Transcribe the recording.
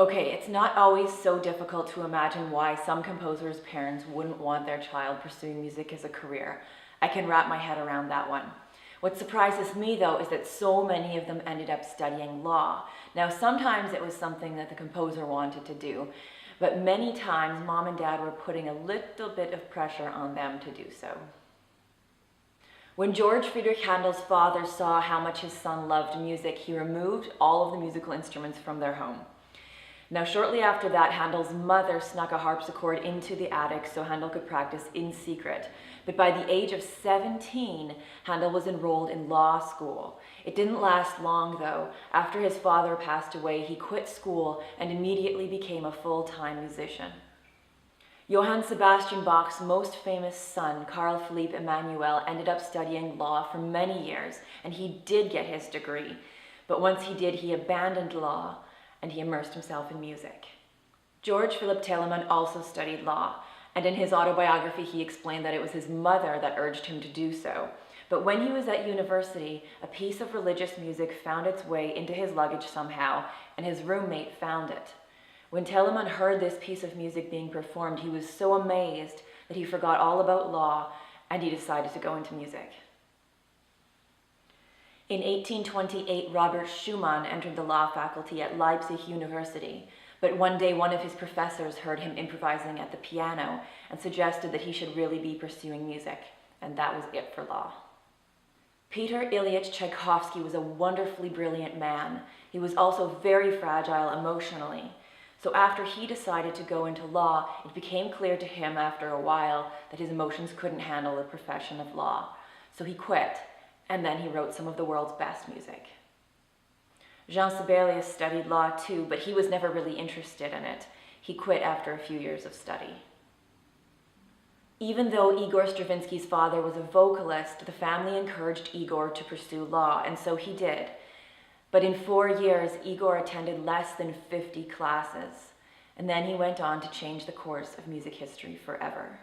Okay, it's not always so difficult to imagine why some composers' parents wouldn't want their child pursuing music as a career. I can wrap my head around that one. What surprises me, though, is that so many of them ended up studying law. Now, sometimes it was something that the composer wanted to do, but many times mom and dad were putting a little bit of pressure on them to do so. When George Friedrich Handel's father saw how much his son loved music, he removed all of the musical instruments from their home. Now, shortly after that, Handel's mother snuck a harpsichord into the attic so Handel could practice in secret. But by the age of 17, Handel was enrolled in law school. It didn't last long, though. After his father passed away, he quit school and immediately became a full-time musician. Johann Sebastian Bach's most famous son, Carl Philipp Emanuel, ended up studying law for many years, and he did get his degree. But once he did, he abandoned law and he immersed himself in music. George Philipp Telemann also studied law, and in his autobiography he explained that it was his mother that urged him to do so. But when he was at university, a piece of religious music found its way into his luggage somehow, and his roommate found it. When Telemann heard this piece of music being performed, he was so amazed that he forgot all about law and he decided to go into music. In 1828, Robert Schumann entered the law faculty at Leipzig University, but one day one of his professors heard him improvising at the piano and suggested that he should really be pursuing music, and that was it for law. Peter Ilyich Tchaikovsky was a wonderfully brilliant man. He was also very fragile emotionally. So after he decided to go into law, it became clear to him after a while that his emotions couldn't handle the profession of law. So he quit, and then he wrote some of the world's best music. Jean Sibelius studied law too, but he was never really interested in it. He quit after a few years of study. Even though Igor Stravinsky's father was a vocalist, the family encouraged Igor to pursue law, and so he did. But in 4 years, Igor attended less than 50 classes, and then he went on to change the course of music history forever.